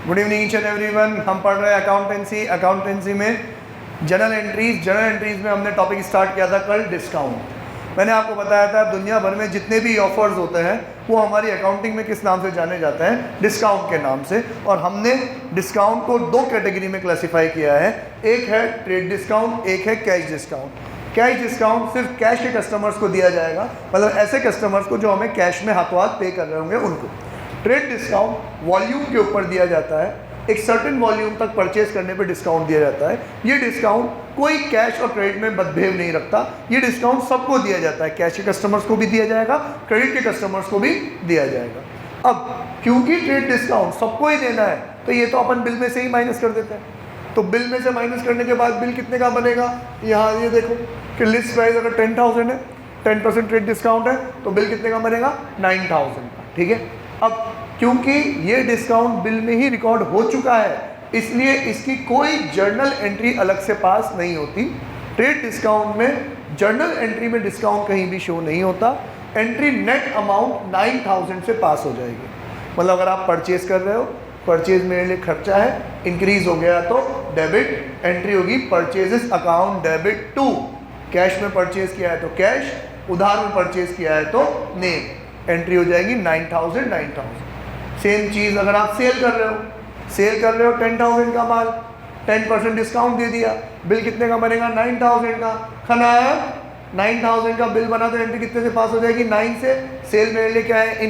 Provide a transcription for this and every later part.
Good evening each and everyone. हम पढ़ रहे हैं अकाउंटेंसी में जर्नल एंट्रीज में हमने टॉपिक स्टार्ट किया था कल डिस्काउंट। मैंने आपको बताया था दुनिया भर में जितने भी ऑफर्स होते हैं वो हमारी अकाउंटिंग में किस नाम से जाने जाते हैं, डिस्काउंट के नाम से। और हमने डिस्काउंट को दो कैटेगरी में क्लासिफाई किया है, एक है ट्रेड डिस्काउंट, एक है कैश डिस्काउंट। कैश डिस्काउंट सिर्फ कैश के कस्टमर्स को दिया जाएगा, मतलब ऐसे कस्टमर्स को जो हमें कैश में हाथों हाथ पे कर रहे होंगे उनको। ट्रेड डिस्काउंट वॉल्यूम के ऊपर दिया जाता है, एक सर्टेन वॉल्यूम तक परचेज करने पे डिस्काउंट दिया जाता है। ये डिस्काउंट कोई कैश और क्रेडिट में मतभेद नहीं रखता, ये डिस्काउंट सबको दिया जाता है, कैश के कस्टमर्स को भी दिया जाएगा, क्रेडिट के कस्टमर्स को भी दिया जाएगा। अब क्योंकि ट्रेड डिस्काउंट सबको ही देना है तो ये तो अपन बिल में से ही माइनस कर देते हैं। तो बिल में से माइनस करने के बाद बिल कितने का बनेगा, यहाँ ये देखो कि लिस्ट प्राइस अगर 10,000 है, 10% ट्रेड डिस्काउंट है तो बिल कितने का बनेगा, 9,000 का। ठीक है, अब क्योंकि ये डिस्काउंट बिल में ही रिकॉर्ड हो चुका है इसलिए इसकी कोई जर्नल एंट्री अलग से पास नहीं होती। ट्रेड डिस्काउंट में जर्नल एंट्री में डिस्काउंट कहीं भी शो नहीं होता। एंट्री नेट अमाउंट 9,000 से पास हो जाएगी। मतलब अगर आप परचेज कर रहे हो, परचेज मेरे लिए खर्चा है, इंक्रीज हो गया तो डेबिट, एंट्री होगी purchases account debit to. Cash में परचेज किया है तो कैश, उधार में परचेज किया है तो नेम, एंट्री हो जाएगी 9,000। सेम चीज़ अगर आप सेल कर रहे हो 10,000 का माल, 10% डिस्काउंट दे दिया, बिल कितने का बनेगा, 9,000 का। खाना 9,000 का बिल बना तो एंट्री कितने से पास हो जाएगी, 9 से। सेल मेरे लिए क्या है,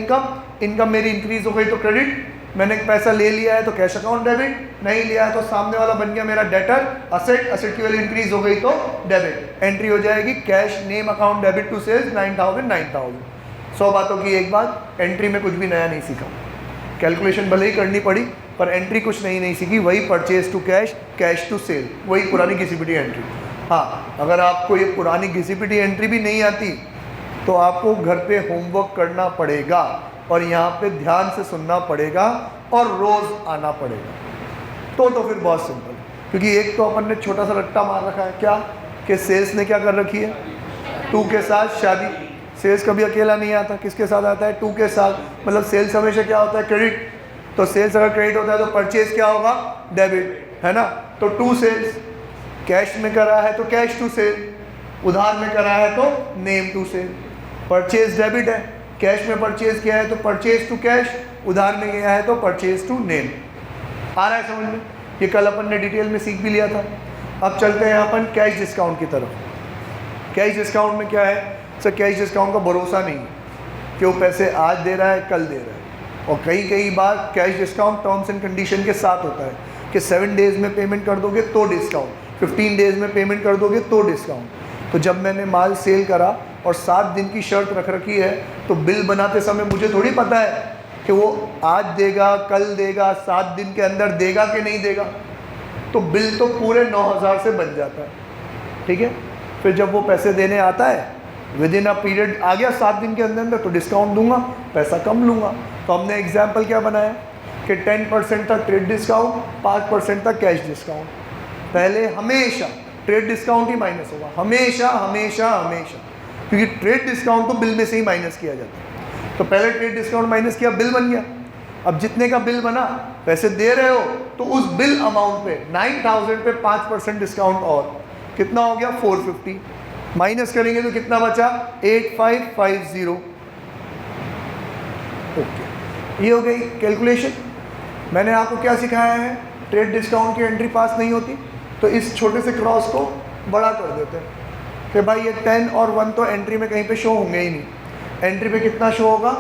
इनकम मेरी इंक्रीज हो गई तो क्रेडिट, मैंने पैसा ले लिया है तो कैश अकाउंट डेबिट, नहीं लिया है तो सामने वाला बन गया मेरा डेटर, असेट की वैल्यू इंक्रीज हो गई तो डेबिट, एंट्री हो जाएगी cash name account debit to sales 9,000। 100 बातों की एक बात, एंट्री में कुछ भी नया नहीं सीखा। कैलकुलेशन भले ही करनी पड़ी पर एंट्री कुछ नहीं सीखी, वही purchase to cash, cash to sale, वही पुरानी घिसी-पिटी एंट्री। हाँ, अगर आपको ये पुरानी घिसी-पिटी एंट्री भी नहीं आती तो आपको घर पे होमवर्क करना पड़ेगा और यहाँ पे ध्यान से सुनना पड़ेगा और रोज़ आना पड़ेगा। तो फिर बहुत सिंपल, क्योंकि एक तो अपन ने छोटा सा रट्टा मार रखा है क्या, कि सेल्स ने क्या कर रखी है, 2 के साथ शादी। सेल्स कभी अकेला नहीं आता, किसके साथ आता है, 2 के साथ। मतलब सेल्स हमेशा क्या होता है, क्रेडिट। तो सेल्स अगर क्रेडिट होता है तो परचेज क्या होगा, डेबिट, है ना। तो टू सेल्स, कैश में करा है तो कैश टू सेल, उधार में करा है तो name to sale. Purchase debit है, कैश में परचेज किया है तो परचेज टू कैश, उधार में गया है तो परचेज टू नेम। आ रहा है समझ में, ये कल अपन ने डिटेल में सीख भी लिया था। अब चलते हैं अपन कैश डिस्काउंट की तरफ। कैश डिस्काउंट में क्या है सर, कैश डिस्काउंट का भरोसा नहीं है कि वो पैसे आज दे रहा है कल दे रहा है। और कई बार cash discount terms and condition के साथ होता है कि 7 डेज़ में पेमेंट कर दोगे तो डिस्काउंट, 15 डेज़ में पेमेंट कर दोगे तो डिस्काउंट। तो जब मैंने माल सेल करा और 7 दिन की शर्त रख रखी है तो बिल बनाते समय मुझे थोड़ी पता है कि वो आज देगा कल देगा, 7 दिन के अंदर देगा कि नहीं देगा। तो बिल तो पूरे 9,000 से बन जाता है। ठीक है, फिर जब वो पैसे देने आता है विद इन अ पीरियड आ गया 7 दिन के अंदर तो डिस्काउंट दूंगा, पैसा कम लूँगा। तो हमने एग्जाम्पल क्या बनाया कि 10% तक ट्रेड डिस्काउंट, 5% तक कैश डिस्काउंट। पहले हमेशा ट्रेड डिस्काउंट ही माइनस होगा, हमेशा, क्योंकि ट्रेड डिस्काउंट तो बिल में से ही माइनस किया जाता है। तो पहले ट्रेड डिस्काउंट माइनस किया, बिल बन गया। अब जितने का बिल बना, पैसे दे रहे हो तो उस बिल अमाउंट पे 9,000 पे 5% डिस्काउंट और कितना हो गया, 450। माइनस करेंगे तो कितना बचा, 8550। ओके, ये हो गई कैलकुलेशन। मैंने आपको क्या सिखाया है, ट्रेड डिस्काउंट की एंट्री पास नहीं होती तो इस छोटे से क्रॉस को बड़ा कर देते हैं कि भाई ये 10 और 1 तो एंट्री में कहीं पे शो होंगे ही नहीं। एंट्री पे कितना शो होगा,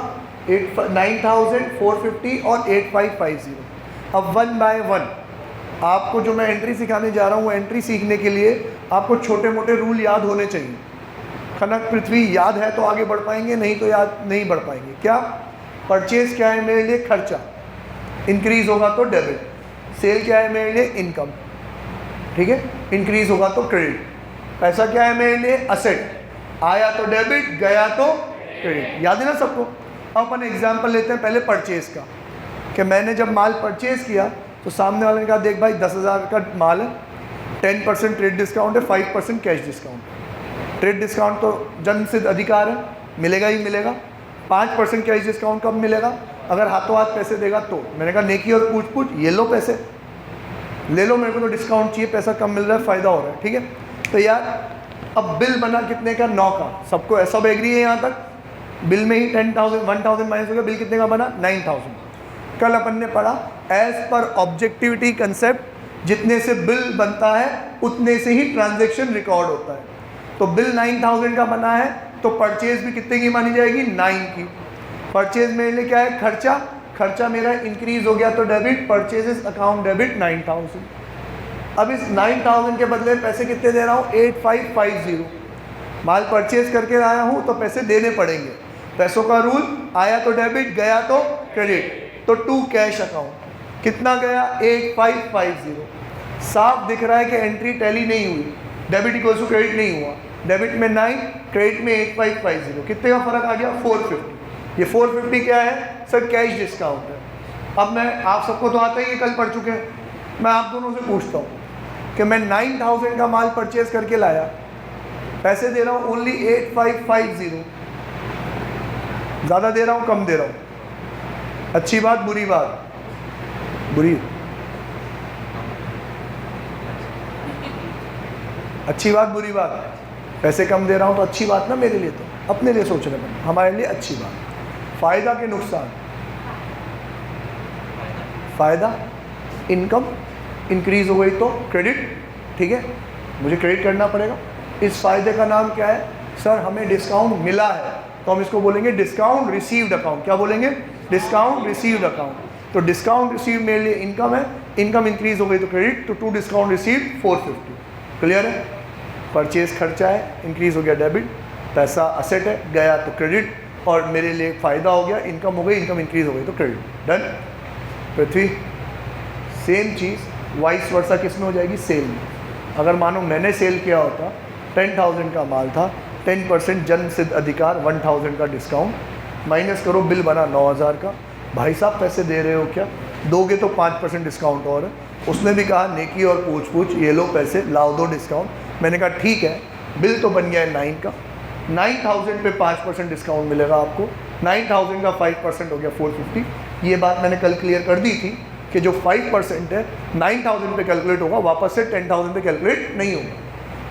9,000, 450 और 8550। अब 1 बाय 1 आपको जो मैं एंट्री सिखाने जा रहा हूँ, एंट्री सीखने के लिए आपको छोटे मोटे रूल याद होने चाहिए। खनक पृथ्वी याद है तो आगे बढ़ पाएंगे, नहीं तो याद नहीं बढ़ पाएंगे। क्या, परचेज क्या है मेरे लिए, खर्चा, इंक्रीज होगा तो डेबिट। सेल क्या है मेरे लिए, इनकम। ठीक है, इंक्रीज होगा तो क्रेडिट। पैसा क्या है मेरे लिए, असेट, आया तो डेबिट, गया तो क्रेडिट। याद है ना सबको। अब अपन एग्जाम्पल लेते हैं पहले परचेज का, कि मैंने जब माल परचेज किया तो सामने वाले ने कहा देख भाई 10,000 का माल है, 10% ट्रेड डिस्काउंट है, 5% कैश डिस्काउंट। ट्रेड डिस्काउंट तो जन्म सिद्ध अधिकार है, मिलेगा ही मिलेगा। 5% कैश डिस्काउंट कब मिलेगा, अगर हाथों हाथ पैसे देगा तो। मैंने कहा नेकी और पूछ पूछ, ये लो पैसे, ले लो, मेरे को तो डिस्काउंट चाहिए, पैसा कम मिल रहा है, फ़ायदा हो रहा है, ठीक है। तो यार अब बिल बना कितने का? 9 का। सबको सब एग्री है यहाँ तक? बिल में ही 10,000 माइनस हो गया, बिल कितने का बना? 9,000। कल अपन ने पढ़ा एज पर ऑब्जेक्टिविटी कंसेप्ट, जितने से बिल बनता है उतने से ही ट्रांजैक्शन रिकॉर्ड होता है। तो बिल 9,000 का बना है तो परचेज भी कितने की मानी जाएगी? 9 की। परचेज मेरे लिए क्या है? खर्चा। खर्चा मेरा इंक्रीज हो गया तो डेबिट, परचेजेस अकाउंट डेबिट 9,000। अब इस 9,000 के बदले पैसे कितने दे रहा हूँ? 8,550। माल परचेज करके आया हूँ तो पैसे देने पड़ेंगे। पैसों का रूल, आया तो डेबिट, गया तो क्रेडिट। तो टू कैश अकाउंट कितना गया? 8,550। साफ दिख रहा है कि एंट्री टैली नहीं हुई, डेबिट इक्वल्स टू क्रेडिट नहीं हुआ। डेबिट में 9, क्रेडिट में 8,550, कितने का फर्क आ गया? 450। ये 450 क्या है सर? कैश डिस्काउंट है। अब मैं, आप सबको तो आता ही है, कल पढ़ चुके हैं, मैं आप दोनों से पूछता हूँ कि मैं 9,000 का माल परचेज करके लाया, पैसे दे रहा हूँ ओनली 8,550, ज़्यादा दे रहा हूँ कम दे रहा हूँ? अच्छी बात बुरी बात? बुरी। अच्छी बात बुरी बात? पैसे कम दे रहा हूँ तो अच्छी बात ना मेरे लिए, तो अपने लिए सोच रहे हैं, हमारे लिए अच्छी बात। फ़ायदा के नुकसान? फ़ायदा इनकम इंक्रीज़ हो गई तो क्रेडिट, ठीक है, मुझे क्रेडिट करना पड़ेगा। इस फ़ायदे का नाम क्या है? सर हमें डिस्काउंट मिला है, तो हम इसको बोलेंगे डिस्काउंट रिसीव्ड अकाउंट। क्या बोलेंगे? Discount received account. तो डिस्काउंट रिसीव मेरे लिए इनकम है, इनकम इंक्रीज हो गई तो क्रेडिट, तो टू डिस्काउंट रिसीव्ड 450। क्लियर है? परचेज खर्चा है, इंक्रीज हो गया डेबिट, पैसा असेट है, गया तो क्रेडिट, और मेरे लिए फ़ायदा हो गया, इनकम हो गई, इनकम इंक्रीज हो गई तो क्रेडिट। डन। पृथ्वी सेम चीज़ वाइस वर्सा किस में हो जाएगी? सेल में। अगर मानो मैंने सेल किया होता, 10,000 का माल था, 10% जन्म सिद्ध अधिकार, 1,000 का डिस्काउंट, माइनस करो, बिल बना 9,000 का। भाई साहब पैसे दे रहे हो क्या? दोगे तो 5% डिस्काउंट और है। उसने भी कहा नेकी और पूछ पूछ, ये लो पैसे, लाओ दो डिस्काउंट। मैंने कहा ठीक है, बिल तो बन गया है 9 का, 9,000 पे 5% डिस्काउंट मिलेगा आपको, 9,000 का 5% हो गया 450। ये बात मैंने कल क्लियर कर दी थी कि जो 5% है 9,000 पे कैलकुलेट होगा, वापस से 10,000 पे कैलकुलेट नहीं होगा।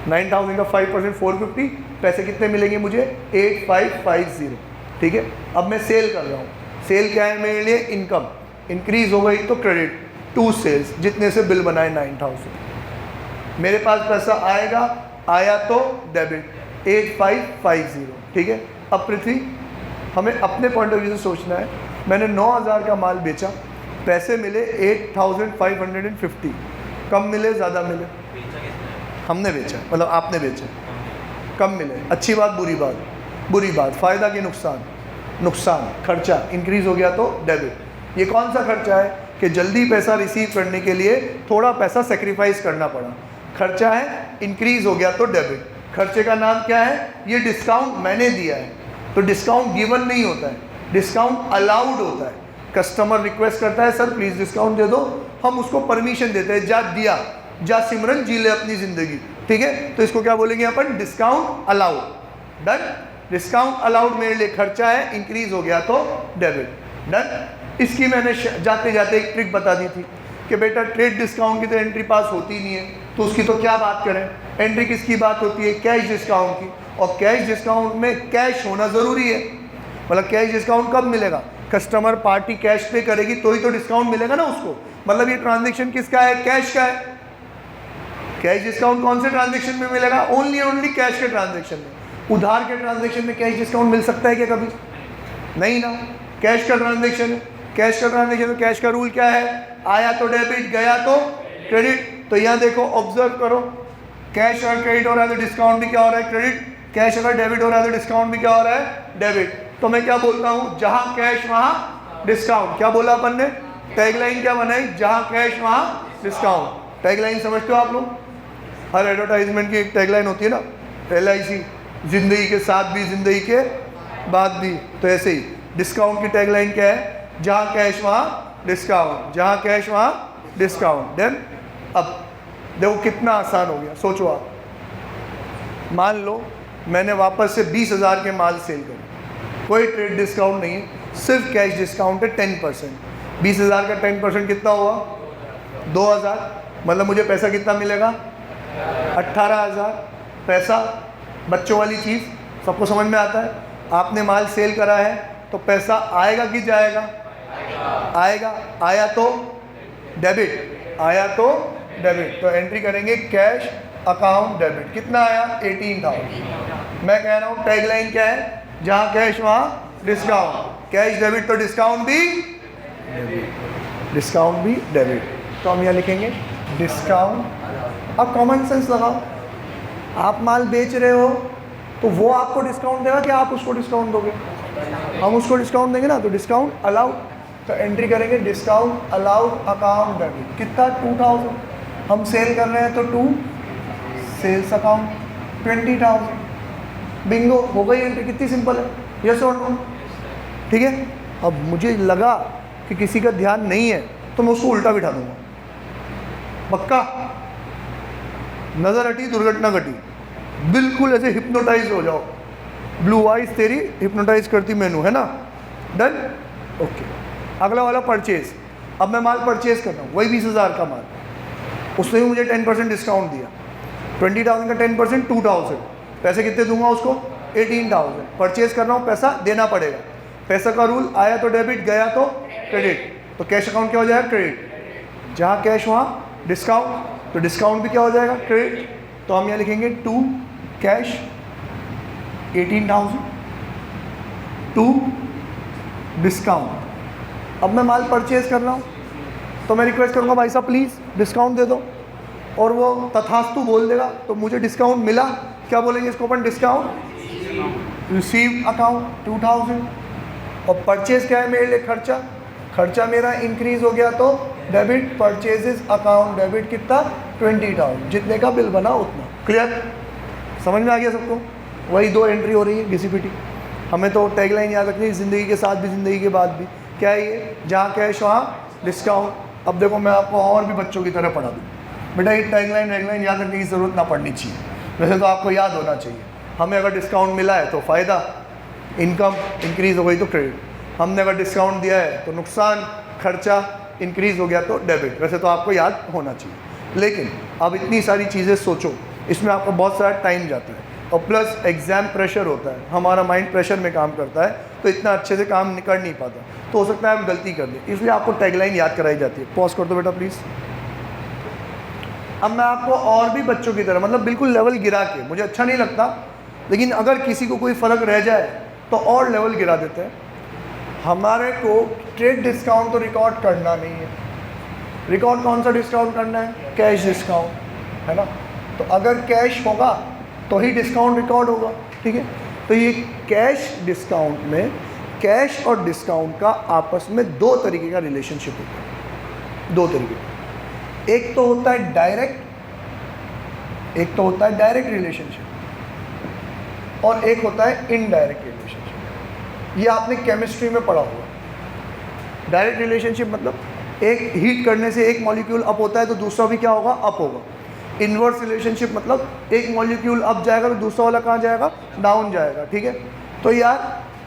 9,000 का 5% 450, पैसे कितने मिलेंगे मुझे? 8,550, ठीक है। अब मैं सेल कर रहा हूँ, सेल क्या है मेरे लिए? इनकम। इंक्रीज हो गई तो क्रेडिट, टू सेल्स, जितने से बिल बनाए 9,000। मेरे पास पैसा आएगा, आया तो डेबिट 8,550, ठीक है। अब पृथ्वी हमें अपने पॉइंट ऑफ व्यू से सोचना है, मैंने 9,000 का माल बेचा, पैसे मिले 8,550, कम मिले ज़्यादा मिले? हमने बेचा, मतलब आपने बेचा, कम मिले। अच्छी बात बुरी बात? बुरी बात। फ़ायदा के नुकसान? नुकसान। खर्चा इंक्रीज़ हो गया तो डेबिट। ये कौन सा खर्चा है कि जल्दी पैसा रिसीव करने के लिए थोड़ा पैसा सेक्रीफाइस करना पड़ा, खर्चा है, इंक्रीज़ हो गया तो डेबिट। खर्चे का नाम क्या है? ये डिस्काउंट मैंने दिया है, तो डिस्काउंट गिवन नहीं होता है, डिस्काउंट अलाउड होता है। कस्टमर रिक्वेस्ट करता है सर प्लीज़ डिस्काउंट दे दो, हम उसको परमिशन देते हैं, जा दिया, जा सिमरन जी ले अपनी ज़िंदगी, ठीक है। तो इसको क्या बोलेंगे अपन? Discount allowed. Done. Discount allowed मेरे लिए खर्चा है, इंक्रीज हो गया तो डेबिट। डन। इसकी मैंने जाते जाते एक ट्रिक बता दी थी कि बेटा ट्रेड डिस्काउंट की तो एंट्री पास होती नहीं है, तो उसकी तो क्या बात करें, एंट्री किसकी बात होती है? कैश डिस्काउंट की। और कैश डिस्काउंट में कैश होना ज़रूरी है, मतलब कैश डिस्काउंट कब मिलेगा? कस्टमर पार्टी कैश पे करेगी तो ही तो डिस्काउंट मिलेगा ना उसको, मतलब ये ट्रांजेक्शन किसका है? कैश का है। कैश डिस्काउंट कौन से ट्रांजेक्शन में मिलेगा? ओनली कैश के ट्रांजेक्शन में। उधार के ट्रांजेक्शन में कैश डिस्काउंट मिल सकता है क्या कभी? नहीं ना, कैश का ट्रांजेक्शन है। कैश का ट्रांजेक्शन, तो कैश का रूल क्या है? आया तो डेबिट, गया तो क्रेडिट। तो यहाँ देखो, ऑब्जर्व करो, कैश अगर क्रेडिट हो रहा है तो डिस्काउंट भी क्या हो रहा है? क्रेडिट। कैश अगर डेबिट हो रहा है तो डिस्काउंट भी क्या हो रहा है? डेबिट। तो मैं क्या बोलता हूँ? जहाँ कैश वहाँ डिस्काउंट। क्या बोला अपन ने? टैगलाइन क्या बनाई? जहाँ कैश वहाँ डिस्काउंट। टैगलाइन समझते हो आप लोग? हर एडवर्टाइजमेंट की एक टैगलाइन होती है ना, LIC, ज़िंदगी के साथ भी ज़िंदगी के बाद भी। तो ऐसे ही डिस्काउंट की टैगलाइन क्या है? जहाँ कैश वहाँ डिस्काउंट, जहाँ कैश वहाँ डिस्काउंट। देन अब देखो कितना आसान हो गया, सोचो आप। मान लो मैंने वापस से 20,000 के माल सेल करे, कोई ट्रेड डिस्काउंट नहीं है, सिर्फ कैश डिस्काउंट है 10%। 20,000 का 10% कितना हुआ? 2,000। मतलब मुझे पैसा कितना मिलेगा? 18,000। पैसा बच्चों वाली चीज़ सबको समझ में आता है। आपने माल सेल करा है तो पैसा आएगा कि जाएगा? आएगा। आया तो डेबिट, आया तो डेबिट। तो एंट्री करेंगे कैश अकाउंट डेबिट। कितना आया? 18,000। मैं कह रहा हूँ टैगलाइन क्या है? जहाँ कैश वहाँ डिस्काउंट। कैश डेबिट तो डिस्काउंट भी डेबिट, डिस्काउंट भी डेबिट। तो हम यहाँ लिखेंगे डिस्काउंट। अब कॉमन सेंस लगाओ, आप माल बेच रहे हो तो वो आपको डिस्काउंट देगा कि आप उसको डिस्काउंट दोगे? हम उसको डिस्काउंट देंगे ना, तो डिस्काउंट अलाउड। तो एंट्री करेंगे डिस्काउंट अलाउड अकाउंट डेबिट। कितना? 2,000। हम सेल कर रहे हैं तो 2 सेल्स अकाउंट 20,000। बिंगो, हो गई एंट्री। कितनी सिंपल है, यस और नो? ठीक है। अब मुझे लगा कि किसी का ध्यान नहीं है तो मैं उसको उल्टा बिठा दूंगा। पक्का? नज़र हटी दुर्घटना घटी। बिल्कुल ऐसे हिप्नोटाइज हो जाओ। ब्लू आइज तेरी हिप्नोटाइज करती मेनू, है ना? डन। ओके। अगला वाला परचेज। अब मैं माल परचेज कर रहा हूँ, वही 20,000 का माल, उसने भी मुझे 10% डिस्काउंट दिया। 20,000 का 10% 2,000। पैसे कितने दूंगा उसको? 18,000। परचेज कर रहा हूँ, पैसा देना पड़ेगा। पैसा का रूल, आया तो डेबिट, गया तो क्रेडिट। तो कैश अकाउंट क्या हो जाएगा? क्रेडिट। जहाँ कैश वहाँ डिस्काउंट, तो डिस्काउंट भी क्या हो जाएगा? क्रेडिट। तो हम यहाँ लिखेंगे टू कैश 18,000 टू डिस्काउंट। अब मैं माल परचेज कर रहा हूँ तो मैं रिक्वेस्ट करूँगा भाई साहब प्लीज़ डिस्काउंट दे दो, और वो तथास्तु बोल देगा तो मुझे डिस्काउंट मिला। क्या बोलेंगे इसको अपन? Discount receive account 2,000। और परचेज क्या है मेरे लिए? खर्चा। खर्चा मेरा इंक्रीज हो गया तो डेबिट, परचेजेस अकाउंट डेबिट। कितना? 20,000। जितने का बिल बना उतना। क्लियर? समझ में आ गया सबको? वही 2 एंट्री हो रही है घिसी-पिटी। हमें तो टैगलाइन याद रखनी है, ज़िंदगी के साथ भी ज़िंदगी के बाद भी। क्या है ये? जहाँ कैश वहाँ डिस्काउंट। अब देखो मैं आपको और भी बच्चों की तरह पढ़ा दूँ। बेटा ये टैगलाइन याद रखने की ज़रूरत ना पड़नी चाहिए, वैसे तो आपको याद होना चाहिए। हमें अगर डिस्काउंट मिला है तो फ़ायदा, इनकम इंक्रीज़ हो गई तो क्रेडिट। हमने अगर डिस्काउंट दिया है तो नुकसान, खर्चा इंक्रीज़ हो गया तो डेबिट। वैसे तो आपको याद होना चाहिए, लेकिन अब इतनी सारी चीज़ें सोचो, इसमें आपको बहुत सारा टाइम जाता है, और प्लस एग्ज़ाम प्रेशर होता है, हमारा माइंड प्रेशर में काम करता है, तो इतना अच्छे से काम कर नहीं पाता, तो हो सकता है आप गलती कर दें। इसलिए आपको टैगलाइन याद कराई जाती है। पॉज कर दो बेटा प्लीज़। अब मैं आपको और भी बच्चों की तरह, मतलब बिल्कुल लेवल गिरा के, मुझे अच्छा नहीं लगता लेकिन अगर किसी को कोई फ़र्क रह जाए तो और लेवल गिरा देते हैं। हमारे को ट्रेड डिस्काउंट तो रिकॉर्ड करना नहीं है। रिकॉर्ड कौन सा डिस्काउंट करना है? कैश डिस्काउंट, है ना? तो अगर कैश होगा तो ही डिस्काउंट रिकॉर्ड होगा, ठीक है? तो ये कैश डिस्काउंट में कैश और डिस्काउंट का आपस में 2 तरीके का रिलेशनशिप होता है। 2 तरीके, एक तो होता है डायरेक्ट, एक तो होता है डायरेक्ट रिलेशनशिप, और एक होता है इनडायरेक्ट रिलेशनशिप। ये आपने केमिस्ट्री में पढ़ा होगा। डायरेक्ट रिलेशनशिप मतलब एक हीट करने से एक मॉलिक्यूल अप होता है तो दूसरा भी क्या होगा? अप होगा। इन्वर्स रिलेशनशिप मतलब एक मॉलिक्यूल अप जाएगा तो दूसरा वाला कहाँ जाएगा? डाउन जाएगा, ठीक है? तो यार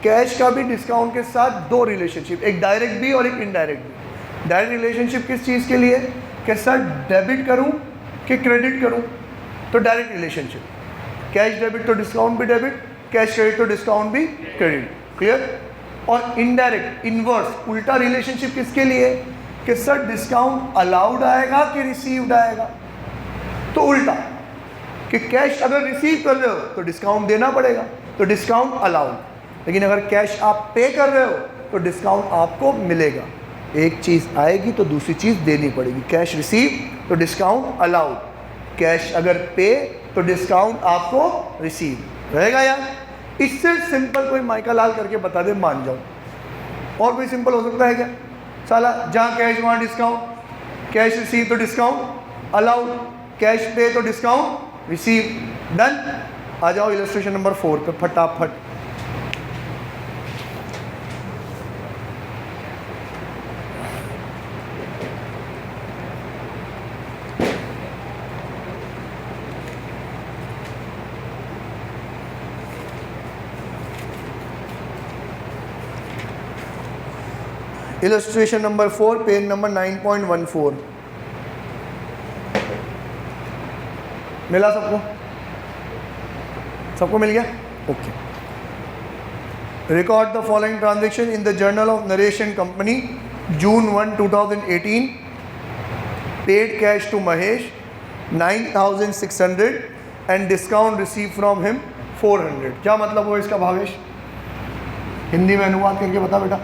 कैश का भी डिस्काउंट के साथ 2 रिलेशनशिप, एक डायरेक्ट भी और एक इनडायरेक्ट भी। डायरेक्ट रिलेशनशिप किस चीज़ के लिए? कि सर डेबिट करूँ कि क्रेडिट करूँ? तो डायरेक्ट रिलेशनशिप, कैश डेबिट तो डिस्काउंट भी डेबिट, कैश क्रेडिट तो डिस्काउंट भी क्रेडिट। क्लियर? और इनडायरेक्ट, इन्वर्स, उल्टा रिलेशनशिप किसके लिए? कि सर डिस्काउंट अलाउड आएगा कि रिसीव्ड आएगा? तो उल्टा, कि कैश अगर रिसीव कर रहे हो तो डिस्काउंट देना पड़ेगा, तो डिस्काउंट अलाउड। लेकिन अगर कैश आप पे कर रहे हो तो डिस्काउंट आपको मिलेगा। एक चीज़ आएगी तो दूसरी चीज़ देनी पड़ेगी। कैश रिसीव तो डिस्काउंट अलाउड, कैश अगर पे तो डिस्काउंट आपको रिसीव रहेगा। यार इससे सिंपल कोई माइका लाल करके बता दे, मान जाओ। और कोई सिंपल हो सकता है क्या? साला जहाँ कैश वहाँ डिस्काउंट, कैश रिसीव तो डिस्काउंट अलाउड, कैश पे तो डिस्काउंट रिसीव। डन। आ जाओ इलस्ट्रेशन नंबर 4 पे फटाफट। Illustration number 4, page number 9.14। मिला सबको? सबको मिल गया? Okay. Record the following transaction in the journal of narration company June 1, 2018। Paid cash to Mahesh 9,600 and discount receive from him 400। क्या मतलब हुआ इसका भावेश? हिंदी में अनुवाद करके बता बेटा।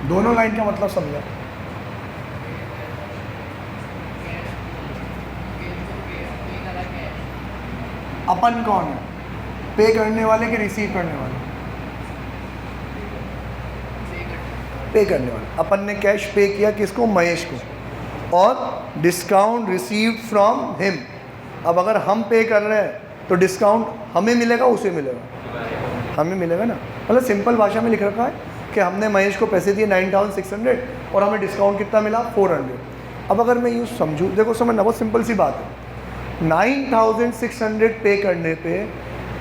दोनों लाइन का मतलब समझा? अपन कौन है? पे करने वाले कि रिसीव करने वाले? पे करने वाले। अपन ने कैश पे किया किसको? महेश को। और डिस्काउंट रिसीव फ्रॉम हिम। अब अगर हम पे कर रहे हैं तो डिस्काउंट हमें मिलेगा उसे मिलेगा? हमें मिलेगा ना। मतलब सिंपल भाषा में लिख रखा है कि हमने महेश को पैसे दिए 9,600 और हमें डिस्काउंट कितना मिला? 400। अब अगर मैं यूँ समझूँ, देखो समझना, बहुत सिंपल सी बात है। 9,600 पे करने पे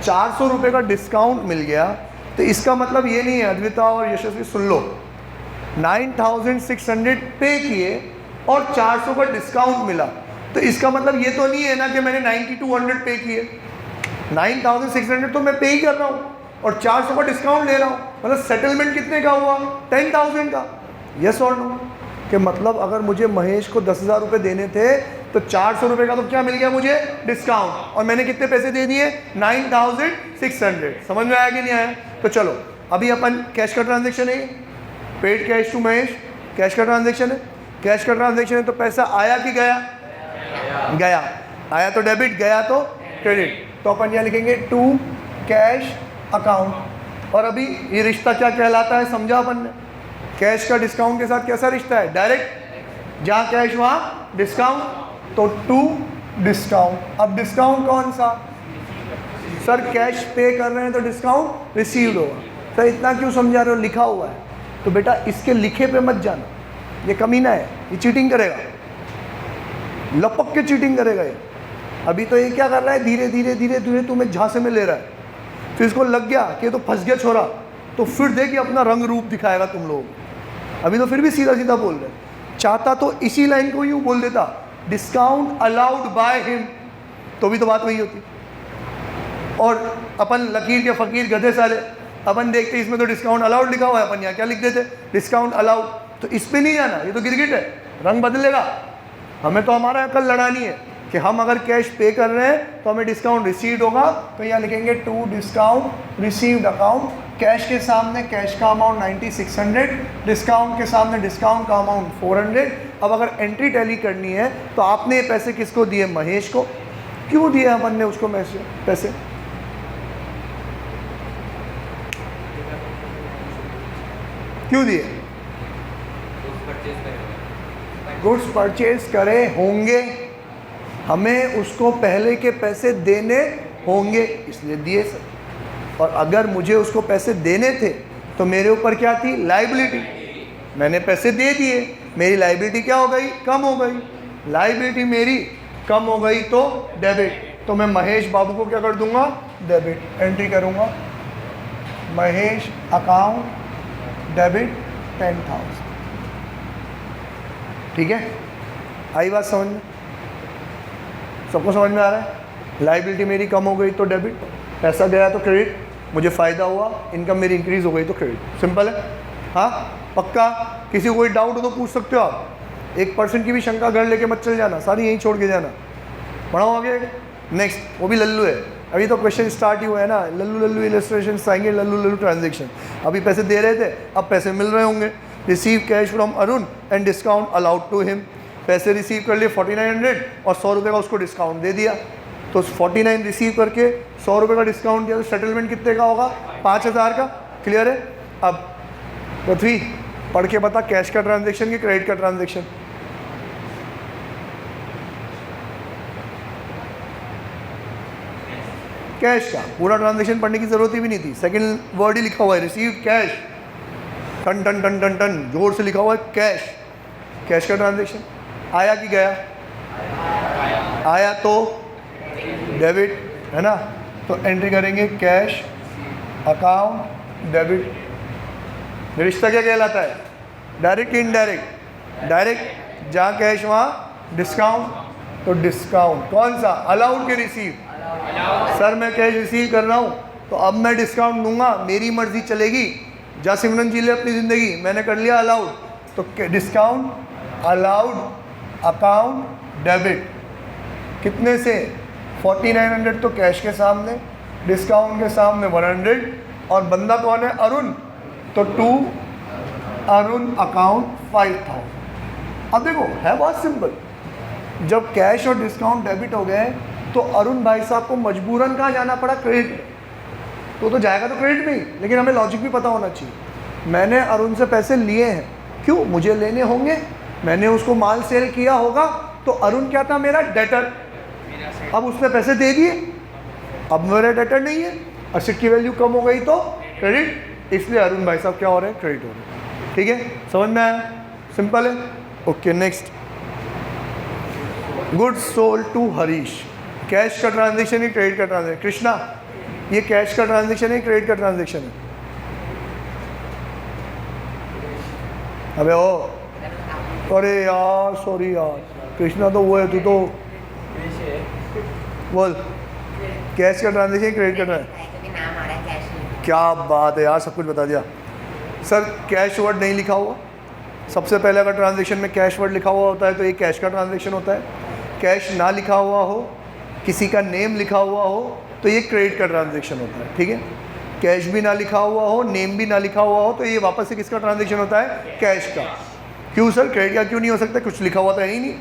400 रुपये का डिस्काउंट मिल गया, तो इसका मतलब ये नहीं है, अद्विता और यशस्वी सुन लो, 9,600 पे किए और 400 का डिस्काउंट मिला, तो इसका मतलब ये तो नहीं है ना कि मैंने 9,200 पे किए। 9,600 तो मैं पे ही कर रहा हूँ और 400 का डिस्काउंट ले रहा हूँ, मतलब सेटलमेंट कितने का हुआ? 10,000 का। यस और नो? कि मतलब अगर मुझे महेश को 10,000 रुपये देने थे तो 400 रुपये का तो क्या मिल गया मुझे? डिस्काउंट। और मैंने कितने पैसे दे दिए? 9,600। समझ में आया कि नहीं आया? तो चलो अभी अपन कैश का ट्रांजेक्शन है, paid cash to Mahesh, cash का ट्रांजेक्शन है। कैश का ट्रांजेक्शन है तो पैसा आया कि गया? गया। आया तो डेबिट, गया तो क्रेडिट। तो अपन यहाँ लिखेंगे टू कैश अकाउंट। और अभी ये रिश्ता क्या कहलाता है समझा अपन ने? कैश का डिस्काउंट के साथ कैसा रिश्ता है? डायरेक्ट, जहाँ कैश वहाँ डिस्काउंट, तो टू डिस्काउंट। अब डिस्काउंट कौन सा? सर कैश पे कर रहे हैं तो डिस्काउंट रिसीव्ड होगा। सर इतना क्यों समझा रहे हो? लिखा हुआ है। तो बेटा इसके लिखे पे मत जाना, ये कमीना है, ये चीटिंग करेगा, लपक के चीटिंग करेगा ये। अभी तो ये क्या कर रहा है? धीरे धीरे धीरे धीरे तुम्हें झांसे में ले रहा है, फिर इसको लग गया कि तो फंस गया छोरा, तो फिर देखिए अपना रंग रूप दिखाएगा तुम लोग। अभी तो फिर भी सीधा सीधा बोल रहे। चाहता तो इसी लाइन को यूँ बोल देता, डिस्काउंट अलाउड बाय हिम, तो भी तो बात वही होती। और अपन लकीर के फ़कीर गधे साले, अपन देखते इसमें तो डिस्काउंट अलाउड लिखा हुआ है, अपन यहाँ क्या लिख देते? Discount allowed. तो इस पर नहीं जाना, ये तो गिरगिट है, रंग बदलेगा। हमें तो हमारा अकल लड़ानी है कि हम अगर कैश पे कर रहे हैं तो हमें डिस्काउंट रिसीव्ड होगा, तो यहाँ लिखेंगे to discount received account. Cash के सामने कैश का अमाउंट 9,600, डिस्काउंट के सामने डिस्काउंट का अमाउंट 400। अब अगर एंट्री टैली करनी है तो आपने ये पैसे किसको दिए? महेश को। क्यों दिए अपन ने उसको पैसे? क्यों दिए? गुड्स परचेज करे होंगे, हमें उसको पहले के पैसे देने होंगे, इसलिए दिए सर। और अगर मुझे उसको पैसे देने थे तो मेरे ऊपर क्या थी? लाइबिलिटी। मैंने पैसे दे दिए, मेरी लाइबिलिटी क्या हो गई? कम हो गई। लाइबिलिटी मेरी कम हो गई तो डेबिट। तो मैं महेश बाबू को क्या कर दूंगा? डेबिट। एंट्री करूंगा, महेश अकाउंट डेबिट 10,000। ठीक है, आई बात समझ में? सबको समझ में आ रहा है? लाइबिलिटी मेरी कम हो गई तो डेबिट, पैसा गया तो क्रेडिट, मुझे फ़ायदा हुआ, इनकम मेरी इंक्रीज़ हो गई तो क्रेडिट। सिंपल है। हाँ पक्का? किसी को कोई डाउट हो तो पूछ सकते हो आप। 1% की भी शंका घर लेके मत चल जाना, सारी यहीं छोड़ के जाना। बढ़ाओ आगे। नेक्स्ट, वो भी लल्लू है, अभी तो क्वेश्चन स्टार्ट ही हुआ है ना। लल्लू लल्लू इलस्ट्रेशन आएंगे, लल्लू लल्लू ट्रांजेक्शन। अभी पैसे दे रहे थे, अब पैसे मिल रहे होंगे। Receive cash from Arun and discount allowed to him. पैसे रिसीव कर लिए 4900 और 100 रुपये का उसको डिस्काउंट दे दिया। तो 49 रिसीव करके 100 रुपये का डिस्काउंट दिया तो सेटलमेंट कितने का होगा? 5,000 का। क्लियर है? अब पृथ्वी पढ़ के बता, कैश का ट्रांजेक्शन कि क्रेडिट का ट्रांजेक्शन? कैश का। पूरा ट्रांजेक्शन पढ़ने की जरूरत ही भी नहीं थी, सेकंड वर्ड ही लिखा हुआ है, रिसीव कैश। टन टन टन टन टन जोर से लिखा हुआ है कैश। कैश का ट्रांजेक्शन आया कि गया? आया तो डेबिट, है ना। तो एंट्री करेंगे कैश अकाउंट डेबिट। रिश्ता क्या कहलाता है? Direct indirect. डायरेक्ट जहाँ कैश वहाँ डिस्काउंट, तो डिस्काउंट कौन सा? अलाउड के रिसीव। सर मैं कैश रिसीव कर रहा हूँ तो अब मैं डिस्काउंट दूंगा, मेरी मर्जी चलेगी, जा सिमरन जी ले अपनी ज़िंदगी, मैंने कर लिया अलाउड, तो डिस्काउंट अलाउड अकाउंट डेबिट। कितने से? 4900 तो कैश के सामने, डिस्काउंट के सामने 100, और बंदा कौन है? अरुण, तो टू अरुण अकाउंट 5000। अब देखो है बहुत सिंपल, जब कैश और डिस्काउंट डेबिट हो गए तो अरुण भाई साहब को मजबूरन कहाँ जाना पड़ा? क्रेडिट में। तो जाएगा तो क्रेडिट में ही, लेकिन हमें लॉजिक भी पता होना चाहिए। मैंने अरुण से पैसे लिए हैं, क्यों? मुझे लेने होंगे, मैंने उसको माल सेल किया होगा, तो अरुण क्या था? मेरा डेटर। अब उसने पैसे दे दिए, अब मेरा डेटर नहीं है, एसेट की वैल्यू कम हो गई तो क्रेडिट, इसलिए अरुण भाई साहब क्या हो रहे हैं? क्रेडिट हो रहे हैं। ठीक है, समझ में आया? सिंपल है। Okay next, goods sold to Harish. Cash का ट्रांजेक्शन है, क्रेडिट का ट्रांजेक्शन? कृष्णा, ये कैश का ट्रांजेक्शन है, क्रेडिट का ट्रांजेक्शन है? अबे ओ, अरे यार सॉरी यार कृष्णा, तो वो है तू तो बोल। कैश का ट्रांजेक्शन, क्रेडिट का ट्रांजेक्शन? क्या बात है यार, सब कुछ बता दिया। सर कैश वर्ड नहीं लिखा हुआ, सबसे पहले अगर ट्रांजेक्शन में कैश वर्ड लिखा हुआ होता है तो ये कैश का ट्रांजेक्शन होता है। कैश ना लिखा हुआ हो, किसी का नेम लिखा हुआ हो, तो ये क्रेडिट का ट्रांजेक्शन होता है। ठीक है, कैश भी ना लिखा हुआ हो, नेम भी ना लिखा हुआ हो, तो ये वापस से किसका ट्रांजेक्शन होता है? कैश का। क्यों सर, क्रेडिट का क्यों नहीं हो सकता? कुछ लिखा हुआ तो है ही नहीं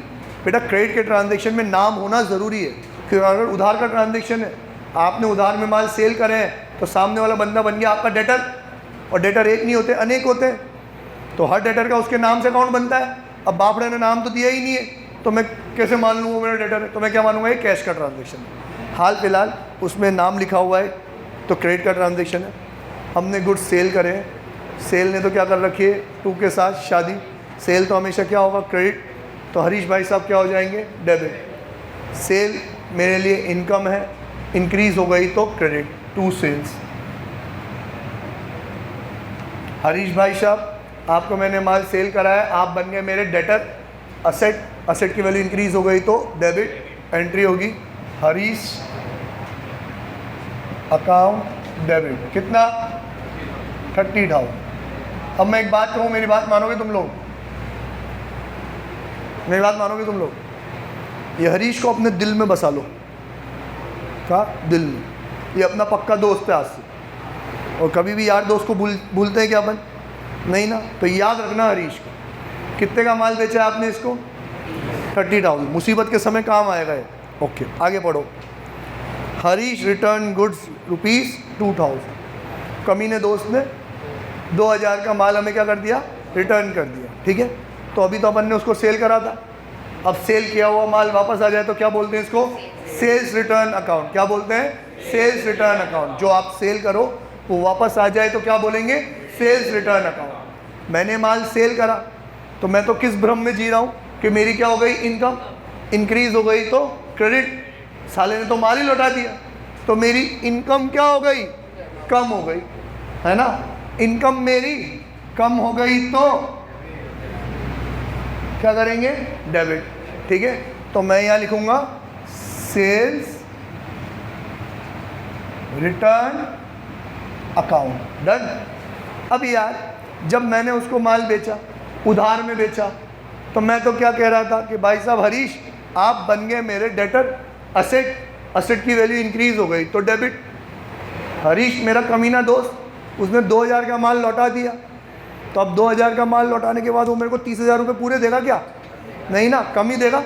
बेटा। क्रेडिट के ट्रांजेक्शन में नाम होना ज़रूरी है, क्योंकि अगर उधार का ट्रांजेक्शन है, आपने उधार में माल सेल करे हैं, तो सामने वाला बंदा बन गया आपका डेटर, और डेटर एक नहीं होते, अनेक होते हैं, तो हर डेटर का उसके नाम से अकाउंट बनता है। अब बापड़े ने नाम तो दिया ही नहीं है, तो मैं कैसे मान लूँ वो मेरा डेटर है? तो मैं क्या मानूंगा? ये कैश का ट्रांजेक्शन है। हाल फिलहाल उसमें नाम लिखा हुआ है तो क्रेडिट का ट्रांजेक्शन है। हमने गुड्स सेल करे हैं, सेल ने तो क्या कर रखी है? टू के साथ शादी। सेल तो हमेशा क्या होगा? क्रेडिट। तो हरीश भाई साहब क्या हो जाएंगे? डेबिट। सेल मेरे लिए इनकम है, इंक्रीज हो गई तो क्रेडिट, टू सेल्स। हरीश भाई साहब, आपको मैंने माल सेल कराया, आप बन गए मेरे डेटर, असेट, असेट की वैल्यू इंक्रीज हो गई तो डेबिट, एंट्री होगी हरीश अकाउंट डेबिट। कितना? 30,000। अब मैं एक बात कहूँ, मेरी बात मानोगे तुम लोग? मेरी बात मानोगे तुम लोग? ये हरीश को अपने दिल में बसा लो। क्या? दिल में। ये अपना पक्का दोस्त है आज से, और कभी भी यार दोस्त को भूलते हैं क्या अपन? नहीं ना। तो याद रखना हरीश को। कितने का माल बेचा आपने इसको? 30,000। मुसीबत के समय काम आएगा ये। ओके आगे पढ़ो। Harish return goods ₹2,000। कमीने दोस्त ने 2,000 का माल हमें क्या कर दिया? रिटर्न कर दिया। ठीक है, तो अभी तो अपन ने उसको सेल करा था, अब सेल किया हुआ माल वापस आ जाए तो क्या बोलते हैं इसको? Sales return account. क्या बोलते हैं? Sales return account. जो आप सेल करो वो वापस आ जाए तो क्या बोलेंगे? Sales return account. मैंने माल सेल करा तो मैं तो किस भ्रम में जी रहा हूँ कि मेरी क्या हो गई? इनकम इंक्रीज हो गई तो क्रेडिट। साले ने तो माल ही लौटा दिया, तो मेरी इनकम क्या हो गई? कम हो गई, है ना। इनकम मेरी कम हो गई तो क्या करेंगे? डेबिट। ठीक है, तो मैं यहाँ लिखूंगा सेल्स रिटर्न अकाउंट। डन। अब यार जब मैंने उसको माल बेचा, उधार में बेचा, तो मैं तो क्या कह रहा था कि भाई साहब हरीश आप बन गए मेरे डेटर, असेट, असेट की वैल्यू इंक्रीज हो गई तो डेबिट। हरीश मेरा कमीना दोस्त, उसने 2,000 का माल लौटा दिया, तो अब 2,000 का माल लौटाने के बाद वो मेरे को 30,000 रुपये पूरे देगा क्या? नहीं ना, कम ही देगा।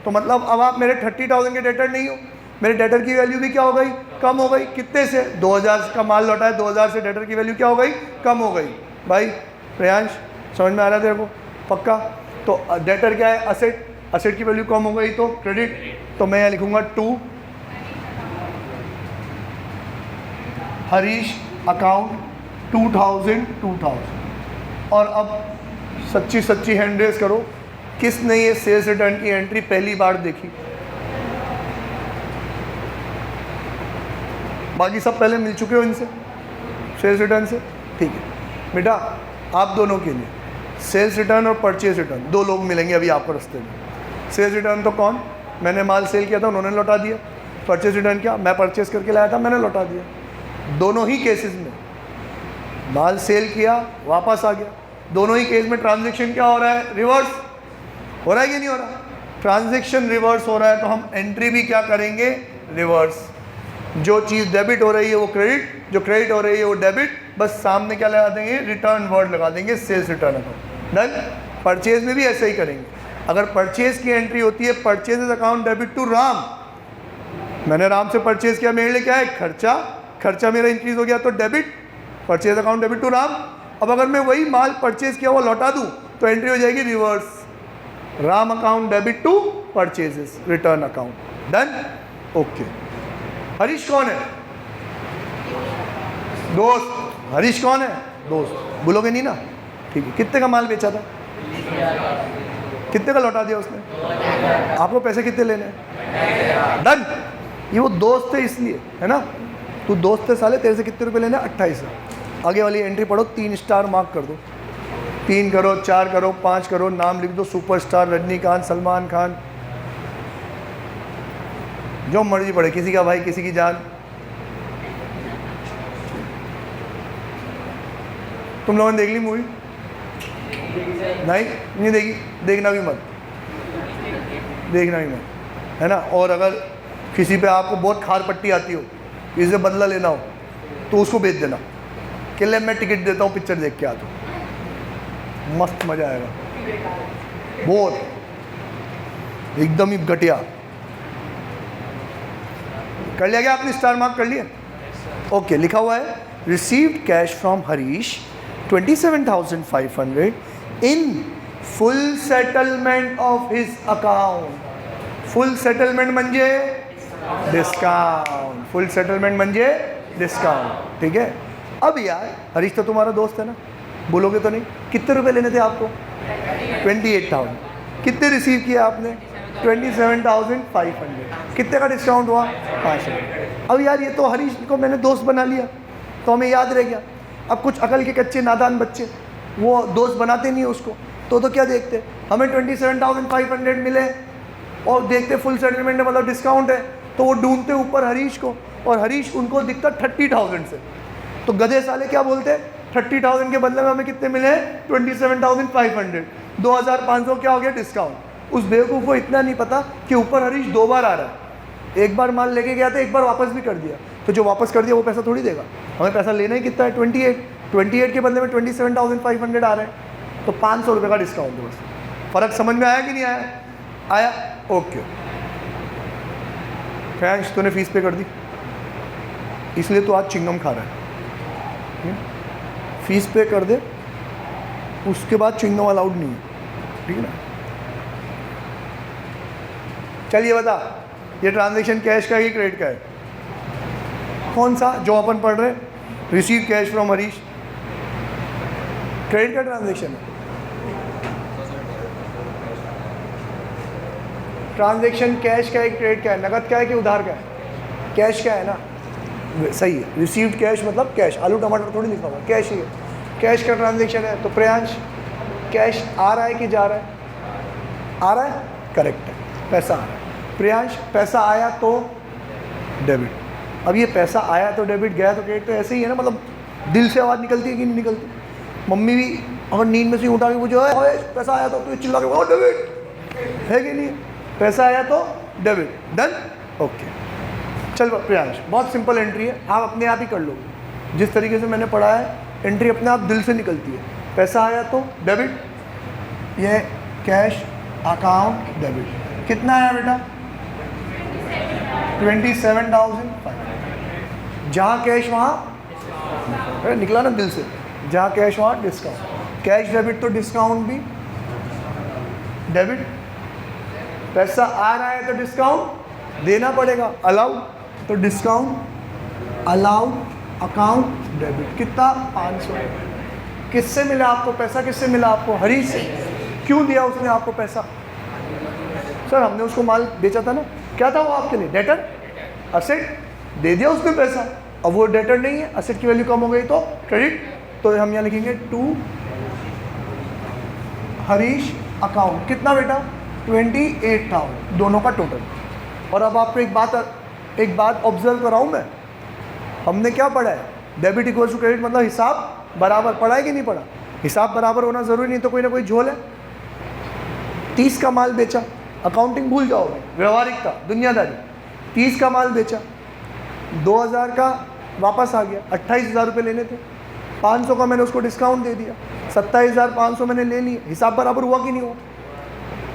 तो मतलब अब आप मेरे 30,000 के डेटर नहीं हो, मेरे डेटर की वैल्यू भी क्या हो गई? कम हो गई। कितने से? 2,000 का माल लौटा है, 2,000 से डेटर की वैल्यू क्या हो गई? कम हो गई। भाई प्रियांश समझ में आ रहा है तेरे को? पक्का। तो डेटर क्या है? असेट, असेट की वैल्यू कम हो गई तो क्रेडिट। तो मैं यहाँ लिखूंगा टू हरीश अकाउंट 2,000। और अब सच्ची हैंड रेस करो, किसने ये सेल्स रिटर्न की एंट्री पहली बार देखी? बाकी सब पहले मिल चुके हो इनसे, सेल्स रिटर्न से। ठीक है बेटा, आप दोनों के लिए सेल्स रिटर्न और परचेज रिटर्न, दो लोग मिलेंगे अभी आपको रास्ते में। सेल्स रिटर्न तो कौन, मैंने माल सेल किया था उन्होंने लौटा दिया। परचेज रिटर्न क्या, मैं परचेज करके लाया था मैंने लौटा दिया। दोनों ही केसेस में माल सेल किया वापस आ गया, दोनों ही केस में ट्रांजैक्शन क्या हो रहा है, रिवर्स हो रहा है कि नहीं हो रहा। ट्रांजैक्शन रिवर्स हो रहा है तो हम एंट्री भी क्या करेंगे, रिवर्स। जो चीज़ डेबिट हो रही है वो क्रेडिट, जो क्रेडिट हो रही है वो डेबिट, बस सामने क्या लगा देंगे, रिटर्न वर्ड लगा देंगे, sales return account. Done. Purchase में भी ऐसे ही करेंगे। अगर परचेज की एंट्री होती है purchase account debit to Ram, मैंने राम से परचेज किया, मेरे लिए क्या है, खर्चा, खर्चा मेरा इंक्रीज हो गया तो debit, purchase account debit to Ram. अब अगर मैं वही माल परचेज किया हुआ लौटा दूं तो एंट्री हो जाएगी reverse, Ram account debit to purchases, return account. Done. Okay. Harish कौन है, दोस्त। हरीश कौन है, दोस्त। बोलोगे नहीं ना, ठीक है। कितने का माल बेचा था, कितने का लौटा दिया उसने, आपको पैसे कितने लेने हैं। डन। ये वो दोस्त है इसलिए, है ना, तू दोस्त है साले, तेरे से कितने रुपए लेने, 28। आगे वाली एंट्री पढ़ो, 3 स्टार मार्क कर दो, 3 करो, 4 करो, 5 करो, नाम लिख दो, सुपरस्टार, रजनीकांत, सलमान खान, जो मर्जी पड़े, किसी का भाई किसी की जान। तुम लोगों ने देख ली मूवी, नहीं देखी, देखना भी मत, देखना भी मत, है ना। और अगर किसी पे आपको बहुत खार पट्टी आती हो, इससे बदला लेना हो तो उसको बेच देना कि ले मैं टिकट देता हूँ पिक्चर देख के आता हूँ, मस्त मज़ा आएगा, बहुत एकदम ही घटिया। कर लिया क्या आपने, स्टार मार्क कर लिया। ओके, लिखा हुआ है received cash from Harish 27,500 in full settlement of his account. Full settlement म्हणजे डिस्काउंट, फुल सेटलमेंट म्हणजे डिस्काउंट, ठीक है। अब यार हरीश तो तुम्हारा दोस्त है ना, बोलोगे तो नहीं, कितने रुपए लेने थे आपको, 28,000। कितने रिसीव किया आपने, 27,500। कितने का डिस्काउंट हुआ, 500। अब यार ये तो हरीश को मैंने दोस्त बना लिया तो हमें याद रह गया। अब कुछ अकल के कच्चे नादान बच्चे वो दोस्त बनाते नहीं उसको, तो क्या देखते, हमें 27,500 मिले और देखते फुल सेटलमेंट है मतलब डिस्काउंट है, तो वो ढूंढते ऊपर हरीश को, और हरीश उनको दिखता 30,000 से। तो गधे साले क्या बोलते, 30,000 के बदले में हमें कितने मिले, 27,500, 2,500 क्या हो गया डिस्काउंट। उस बेवकूफ़ को इतना नहीं पता कि ऊपर हरीश 2 बार आ रहा है, एक बार माल लेके गया था, एक बार वापस भी कर दिया, तो जो वापस कर दिया वो पैसा थोड़ी देगा, हमें पैसा लेना ही कितना है, 28 के बदले में 27,500 आ रहे हैं, तो 500 रुपये का डिस्काउंट है बस। फ़र्क समझ में आया कि नहीं आया, आया। ओके, फ्रेंड्स तूने फीस पे कर दी इसलिए तो आज चिंगम खा रहा है, फीस पे कर दे उसके बाद चिंगम अलाउड नहीं है, ठीक है ना। चलिए बता, ये ट्रांजैक्शन कैश का है कि क्रेडिट का है, कौन सा जो अपन पढ़ रहे, receive cash from Harish, credit का ट्रांजैक्शन है। ट्रांजैक्शन कैश का है क्रेडिट का है, नगद का है कि उधार का है, कैश का है ना, सही है। रिसीव्ड कैश मतलब कैश, आलू टमाटर थोड़ी लिखा हुआ, कैश ही है, कैश का ट्रांजैक्शन है। तो प्रियांश कैश आ रहा है कि जा रहा है, आ रहा है, करेक्ट है, पैसा आ रहा है। प्रियांश पैसा आया तो डेबिट, अब ये पैसा आया तो डेबिट, गया तो क्रेडिट, तो ऐसे ही है ना, मतलब दिल से आवाज़ निकलती है कि नहीं निकलती। मम्मी भी अगर नींद में से उठा के मुझे पैसा आया तो चिल्ला के डेबिट है कि नहीं, पैसा आया तो डेबिट। डन। ओके, चल प्रियांश बहुत सिंपल एंट्री है, आप अपने आप ही कर लोगे, जिस तरीके से मैंने पढ़ा है एंट्री अपने आप दिल से निकलती है। पैसा आया तो डेबिट, ये कैश अकाउंट डेबिट, कितना आया बेटा 27,500, जहाँ कैश वहाँ निकला ना दिल से, जहाँ कैश वहाँ डिस्काउंट, कैश डेबिट तो डिस्काउंट भी डेबिट, पैसा आ रहा है तो डिस्काउंट देना पड़ेगा, अलाउड तो डिस्काउंट अलाउड, अकाउंट डेबिट, कितना 500। किससे मिला आपको पैसा, किससे मिला आपको, हरीश से। क्यों दिया उसने आपको पैसा, सर हमने उसको माल बेचा था ना, क्या था वो आपके लिए, डेटर, असेट, दे दिया उसने पैसा, अब वो डेटर नहीं है, असेट की वैल्यू कम हो गई तो क्रेडिट, तो हम यहाँ लिखेंगे टू हरीश अकाउंट, कितना बेटा 28,000 दोनों का टोटल। और अब आपको एक बात ऑब्जर्व कराऊँ मैं, हमने क्या पढ़ा है, डेबिट इक्वल टू क्रेडिट मतलब हिसाब बराबर, पढ़ा है कि नहीं पढ़ा? हिसाब बराबर होना ज़रूरी नहीं तो कोई ना कोई झोल है। 30 का माल बेचा, अकाउंटिंग भूल जाओगे, व्यवहारिकता दुनियादारी, 30 का माल बेचा, 2,000 का वापस आ गया, 28,000 रुपये लेने थे, 500 का मैंने उसको डिस्काउंट दे दिया, 27,500 मैंने ले लिया, हिसाब बराबर हुआ कि नहीं हुआ?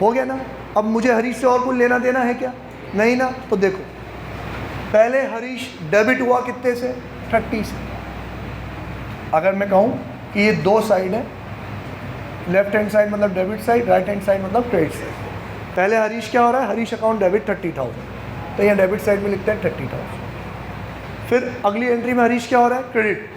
हो गया ना। अब मुझे हरीश से और कुछ लेना देना है क्या? नहीं ना। तो देखो पहले हरीश डेबिट हुआ कितने से? 30 से। अगर मैं कहूँ कि ये दो साइड है, लेफ्ट हैंड साइड मतलब debit side, right hand side मतलब क्रेडिट साइड। पहले हरीश क्या हो रहा है, हरीश अकाउंट डेबिट 30,000, तो यहाँ डेबिट साइड में लिखते हैं 30,000। फिर अगली एंट्री में हरीश क्या हो रहा है, क्रेडिट,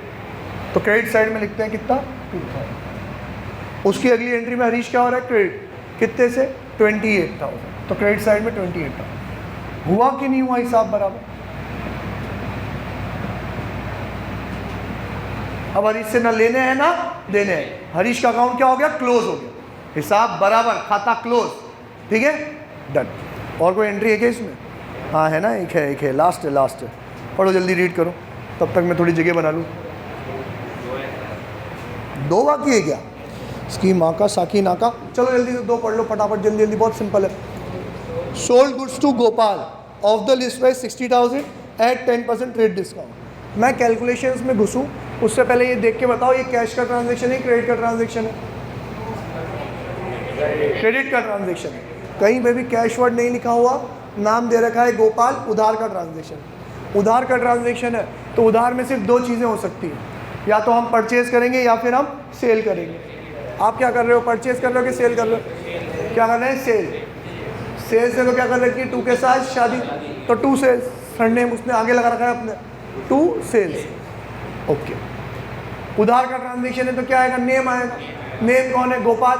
तो क्रेडिट साइड में लिखते हैं कितना, 2,000। उसकी अगली एंट्री में हरीश क्या हो रहा है, क्रेडिट, कितने से, 28,000, तो क्रेडिट साइड में 28,000। हुआ कि नहीं हुआ हिसाब बराबर? अब हरीश से ना लेने हैं ना देने हैं, हरीश का अकाउंट क्या हो गया, क्लोज हो गया, हिसाब बराबर, खाता क्लोज, ठीक है, डन। और कोई एंट्री है क्या इसमें? हाँ है ना, एक है, लास्ट है। पढ़ो जल्दी, रीड करो, तब तक मैं थोड़ी जगह बना लूँ। 2 बाकी है क्या? इसकी माँ का साकी नाका, चलो जल्दी से 2 पढ़ लो फटाफट, जल्दी, बहुत सिंपल है। Sold goods to Gopal of the list price 60,000 at 10% rate discount. मैं कैलकुलेशंस में घुसूँ उससे पहले ये देख के बताओ, ये कैश का ट्रांजैक्शन है, क्रेडिट का ट्रांजैक्शन है? क्रेडिट का ट्रांजैक्शन है। कहीं पे भी कैश वर्ड नहीं लिखा हुआ, नाम दे रखा है गोपाल, उधार का ट्रांजैक्शन। उधार का ट्रांजैक्शन है तो उधार में सिर्फ 2 चीज़ें हो सकती हैं, या तो हम परचेज करेंगे या फिर हम सेल करेंगे। आप क्या कर रहे हो, परचेज कर रहे हो कि सेल कर रहे हो? क्या कर रहे हैं, सेल। सेल से तो क्या कर रहे हैं, 2 के साथ शादी, तो 2 सेल्स, सरनेम उसने आगे लगा रखा है अपने, 2 सेल्स, ओके। उधार का ट्रांजैक्शन है तो क्या आएगा, नेम आएगा। नेम कौन है, गोपाल।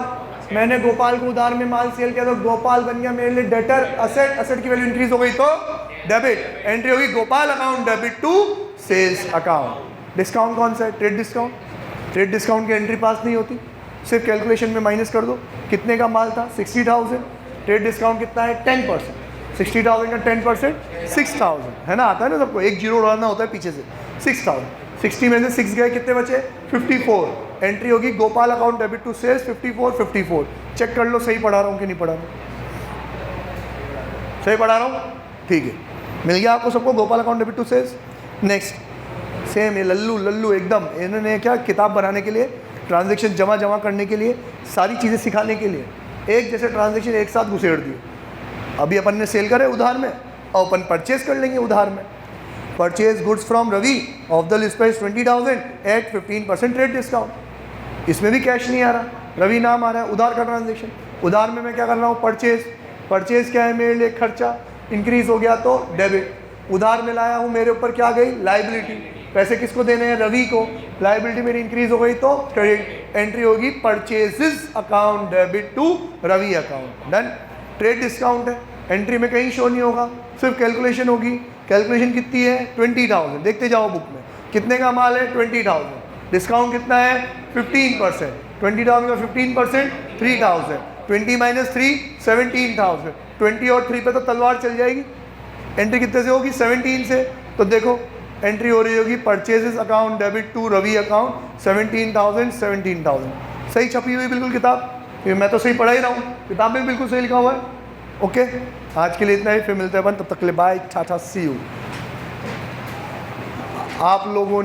मैंने गोपाल को उधार में माल सेल किया तो गोपाल बन गया मेरे लिए डेटर। असेट की वैल्यू इंक्रीज हो गई तो डेबिट, एंट्री होगी Gopal account debit to sales account. Discount कौन सा है, ट्रेड डिस्काउंट। ट्रेड डिस्काउंट की एंट्री पास नहीं होती, सिर्फ कैलकुलेशन में माइनस कर दो। कितने का माल था, 60,000, ट्रेड डिस्काउंट कितना है, 10%। 60,000 का 10% 6,000 है ना, आता है ना सबको, एक जीरो उड़ाना होता है पीछे से, 6,000। 60 में से 6 गए, कितने बचे, 54। एंट्री होगी Gopal account debit to sales 54। Check कर लो सही पढ़ा रहा हूँ कि नहीं पढ़ा रहा हूँ, सही पढ़ा रहा हूँ, ठीक है। मिल गया आपको सबको Gopal account debit to sales. Next same, ये लल्लू एकदम, इन्होंने क्या किताब बनाने के लिए, ट्रांजेक्शन जमा करने के लिए, सारी चीज़ें सिखाने के लिए एक जैसे ट्रांजेक्शन एक साथ घुसेड़ दिए। अभी अपन ने सेल करे उधार में, और अपन परचेज कर लेंगे उधार में। Purchase goods from Ravi of the list price 20,000 at 15% rate discount. इसमें भी कैश नहीं आ रहा, रवि नाम आ रहा है, उधार का ट्रांजेक्शन। उधार में मैं क्या कर रहा हूँ, परचेज क्या है मेरे लिए, खर्चा, इंक्रीज हो गया तो डेबिट। उधार में लाया हूँ, मेरे ऊपर क्या गई, लाइबिलिटी, पैसे किसको देने हैं, रवि को। लाइबिलिटी मेरी इंक्रीज हो गई तो क्रेडिट, एंट्री होगी purchases account debit to Ravi account, done. Trade discount है, एंट्री में कहीं शो नहीं होगा, सिर्फ कैलकुलेशन होगी। कैलकुलेशन कितनी है, 20,000, देखते जाओ बुक में, कितने का माल है, 20,000, डिस्काउंट कितना है, 15%। 20,000 का 15% 3,000, 20 माइनस 3 17,000, 20 और 3 पे तो तलवार चल जाएगी। एंट्री कितने से होगी, 17 से। तो देखो एंट्री हो रही होगी purchases account debit to Ravi account 17,000। सही छपी हुई बिल्कुल किताब, ये मैं तो सही पढ़ा ही रहा हूँ, किताब में बिल्कुल सही लिखा हुआ है। ओके, आज के लिए इतना ही, फिर मिलते हैं अपन, तब तक के लिए बाय, टाटा, सी यू। आप लोगों